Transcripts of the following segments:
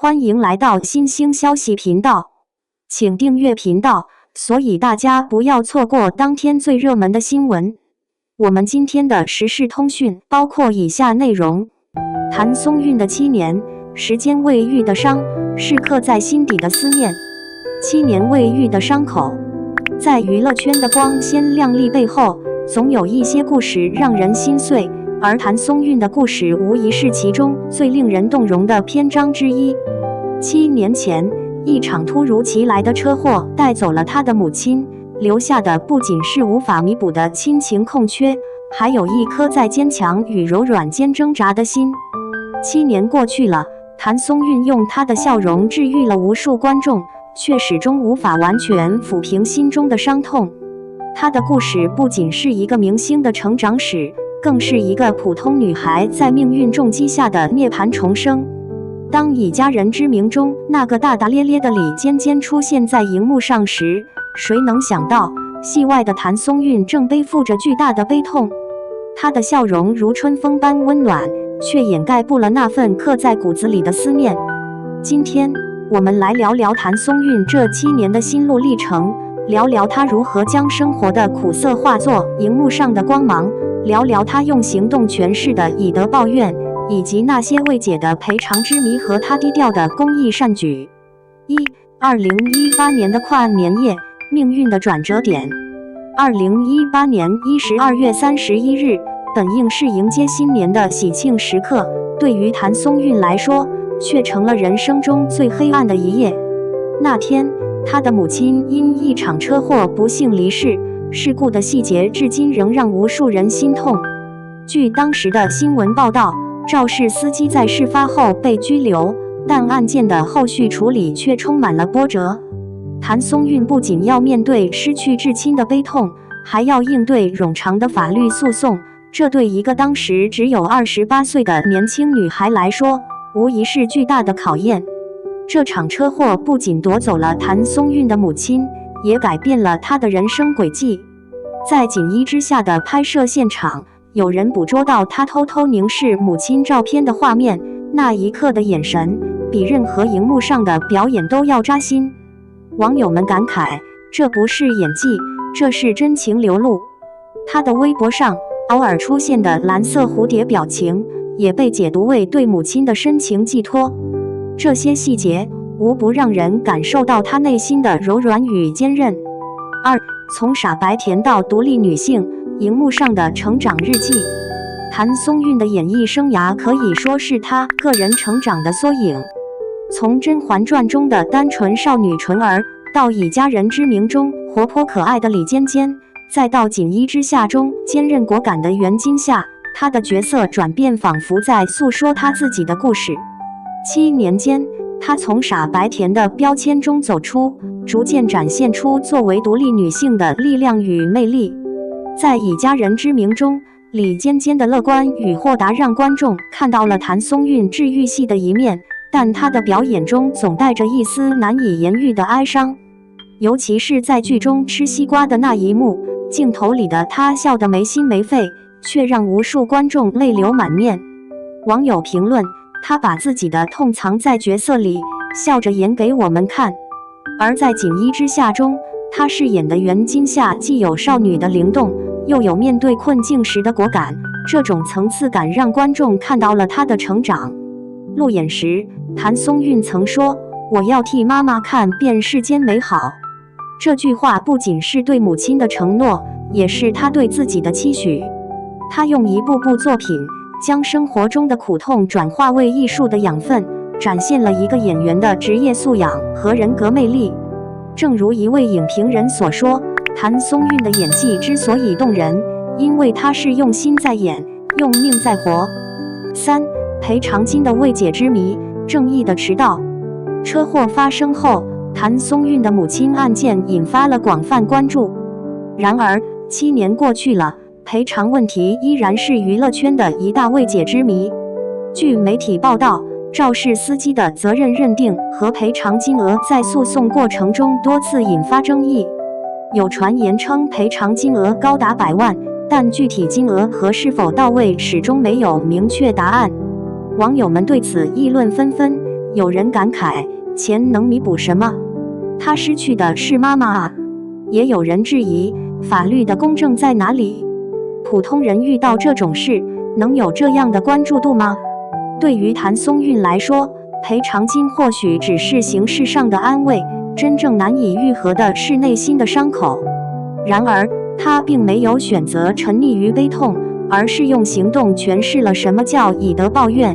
欢迎来到新兴消息频道，请订阅频道，所以大家不要错过当天最热门的新闻。我们今天的时事通讯包括以下内容：谭松韵的7年，时间未愈的伤，是刻在心底的思念。7年未愈的伤口，在娱乐圈的光鲜亮丽背后，总有一些故事让人心碎。而谭松韵的故事无疑是其中最令人动容的篇章之一。7年前，一场突如其来的车祸带走了他的母亲，留下的不仅是无法弥补的亲情空缺，还有一颗在坚强与柔软间挣扎的心。7年过去了，谭松韵用她的笑容治愈了无数观众，却始终无法完全抚平心中的伤痛。她的故事不仅是一个明星的成长史，更是一个普通女孩在命运重击下的涅槃重生。当以家人之名中那个大大咧咧的李尖尖出现在荧幕上时，谁能想到戏外的谭松韵正背负着巨大的悲痛。她的笑容如春风般温暖，却掩盖不了那份刻在骨子里的思念。今天我们来聊聊谭松韵这7年的心路历程，聊聊她如何将生活的苦涩化作荧幕上的光芒，聊聊她用行动诠释的以德报怨，以及那些未解的赔偿之谜和她低调的公益善举。2018年的跨年夜，命运的转折点。2018年12月31日，本应是迎接新年的喜庆时刻，对于谭松韵来说，却成了人生中最黑暗的一夜。那天，她的母亲因一场车祸不幸离世，事故的细节至今仍让无数人心痛。据当时的新闻报道，肇事司机在事发后被拘留，但案件的后续处理却充满了波折。谭松韵不仅要面对失去至亲的悲痛，还要应对冗长的法律诉讼，这对一个当时只有28岁的年轻女孩来说，无疑是巨大的考验。这场车祸不仅夺走了谭松韵的母亲，也改变了她的人生轨迹。在锦衣之下的拍摄现场，有人捕捉到她偷偷凝视母亲照片的画面，那一刻的眼神，比任何荧幕上的表演都要扎心。网友们感慨，这不是演技，这是真情流露。她的微博上偶尔出现的蓝色蝴蝶表情，也被解读为对母亲的深情寄托。这些细节无不让人感受到她内心的柔软与坚韧。从傻白甜到独立女性，荧幕上的成长日记。谭松韵的演艺生涯可以说是她个人成长的缩影。从《甄嬛传》中的单纯少女纯儿，到以家人之名中活泼可爱的李尖尖，再到锦衣之下中坚韧果敢的袁今夏，她的角色转变仿佛在诉说她自己的故事。7年间，她从傻白甜的标签中走出，逐渐展现出作为独立女性的力量与魅力。在以家人之名中，李尖尖的乐观与豁达让观众看到了谭松韵治愈系的一面，但她的表演中总带着一丝难以言喻的哀伤。尤其是在剧中吃西瓜的那一幕，镜头里的她笑得没心没肺，却让无数观众泪流满面。网友评论，她把自己的痛藏在角色里，笑着演给我们看。而在锦衣之下中，她饰演的袁今夏既有少女的灵动，又有面对困境时的果敢，这种层次感让观众看到了她的成长。路演时，谭松韵曾说：“我要替妈妈看遍世间美好。”这句话不仅是对母亲的承诺，也是她对自己的期许。她用一部部作品，将生活中的苦痛转化为艺术的养分，展现了一个演员的职业素养和人格魅力。正如一位影评人所说，谭松韵的演技之所以动人，因为她是用心在演，用命在活。赔偿金的未解之谜，正义的迟到。车祸发生后，谭松韵的母亲案件引发了广泛关注。然而，7年过去了，赔偿问题依然是娱乐圈的一大未解之谜。据媒体报道，肇事司机的责任认定和赔偿金额在诉讼过程中多次引发争议。有传言称赔偿金额高达100万，但具体金额和是否到位始终没有明确答案。网友们对此议论纷纷，有人感慨，钱能弥补什么？他失去的是妈妈啊。也有人质疑，法律的公正在哪里？普通人遇到这种事，能有这样的关注度吗？对于谭松韵来说，赔偿金或许只是形式上的安慰，真正难以愈合的是内心的伤口。然而，他并没有选择沉溺于悲痛，而是用行动诠释了什么叫以德报怨。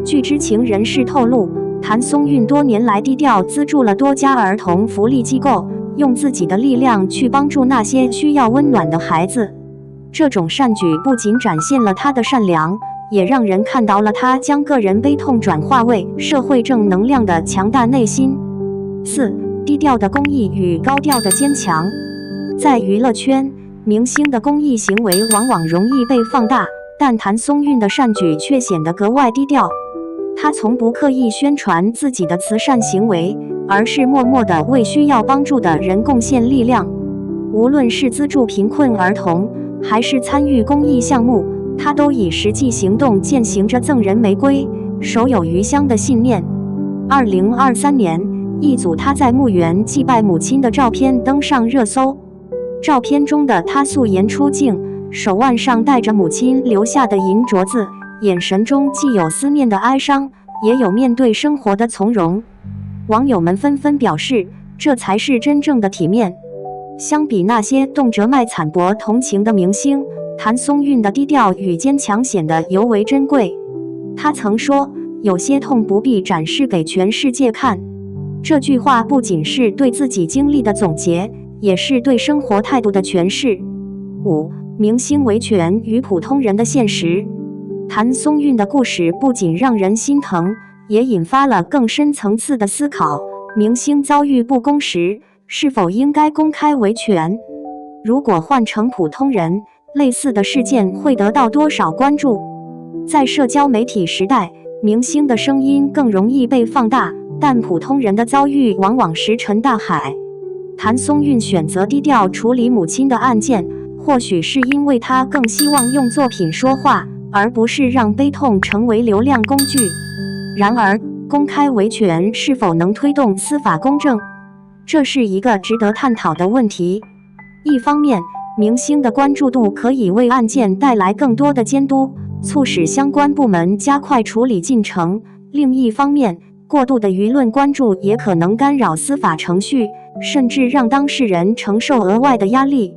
据知情人士透露，谭松韵多年来低调资助了多家儿童福利机构，用自己的力量去帮助那些需要温暖的孩子。这种善举不仅展现了他的善良，也让人看到了他将个人悲痛转化为社会正能量的强大内心。4. 低调的公益与高调的坚强。在娱乐圈，明星的公益行为往往容易被放大，但谭松韵的善举却显得格外低调。他从不刻意宣传自己的慈善行为，而是默默地为需要帮助的人贡献力量。无论是资助贫困儿童，还是参与公益项目，他都以实际行动践行着赠人玫瑰，手有余香的信念。2023年，一组他在墓园祭拜母亲的照片登上热搜。照片中的他素颜出镜，手腕上戴着母亲留下的银镯子，眼神中既有思念的哀伤，也有面对生活的从容。网友们纷纷表示，这才是真正的体面。相比那些动辄卖惨薄同情的明星，谭松韵的低调与坚强显得尤为珍贵。他曾说，有些痛不必展示给全世界看。这句话不仅是对自己经历的总结，也是对生活态度的诠释。5. 明星维权与普通人的现实。谭松韵的故事不仅让人心疼，也引发了更深层次的思考。明星遭遇不公时，是否应该公开维权？如果换成普通人，类似的事件会得到多少关注？在社交媒体时代，明星的声音更容易被放大，但普通人的遭遇往往石沉大海。谭松韵选择低调处理母亲的案件，或许是因为他更希望用作品说话，而不是让悲痛成为流量工具。然而，公开维权是否能推动司法公正？这是一个值得探讨的问题。一方面，明星的关注度可以为案件带来更多的监督，促使相关部门加快处理进程；另一方面，过度的舆论关注也可能干扰司法程序，甚至让当事人承受额外的压力。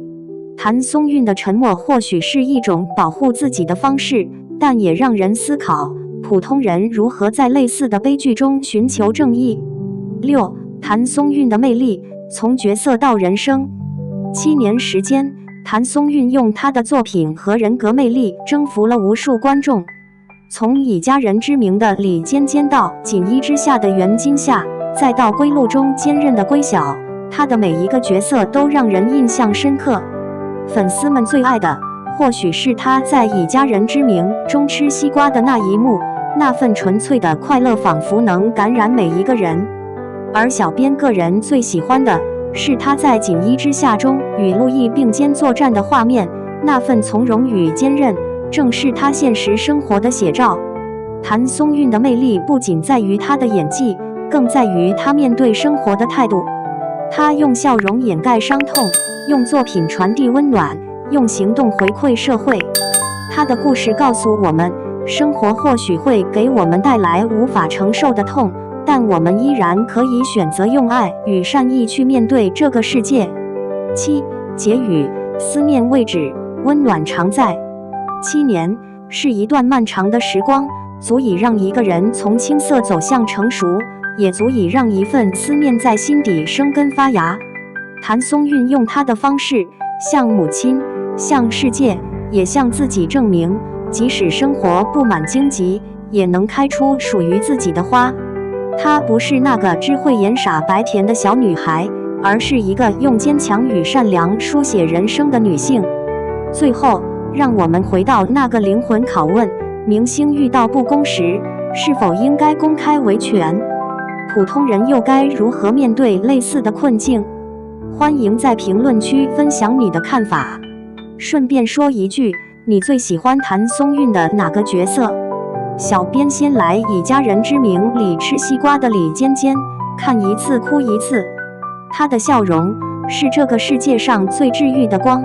谭松韵的沉默或许是一种保护自己的方式，但也让人思考，普通人如何在类似的悲剧中寻求正义。6. 谭松韵的魅力，从角色到人生。7年时间，谭松韵用她的作品和人格魅力征服了无数观众。从以家人之名的李尖尖到锦衣之下的袁今夏，再到归路中坚韧的归晓，她的每一个角色都让人印象深刻。粉丝们最爱的，或许是她在以家人之名中吃西瓜的那一幕，那份纯粹的快乐仿佛能感染每一个人。而小编个人最喜欢的是她在锦衣之下中与陆毅并肩作战的画面，那份从容与坚韧，正是她现实生活的写照。谭松韵的魅力不仅在于她的演技，更在于她面对生活的态度。她用笑容掩盖伤痛，用作品传递温暖，用行动回馈社会。她的故事告诉我们，生活或许会给我们带来无法承受的痛，但我们依然可以选择用爱与善意去面对这个世界。7. 结语：思念未止，温暖常在。7年是一段漫长的时光，足以让一个人从青涩走向成熟，也足以让一份思念在心底生根发芽。谭松韵用她的方式，向母亲，向世界，也向自己证明，即使生活布满荆棘，也能开出属于自己的花。她不是那个只会演傻白甜的小女孩，而是一个用坚强与善良书写人生的女性。最后，让我们回到那个灵魂拷问：明星遇到不公时，是否应该公开维权？普通人又该如何面对类似的困境？欢迎在评论区分享你的看法。顺便说一句，你最喜欢谭松韵的哪个角色？小编先来以家人之名李吃西瓜的李尖尖，看一次哭一次。她的笑容是这个世界上最治愈的光。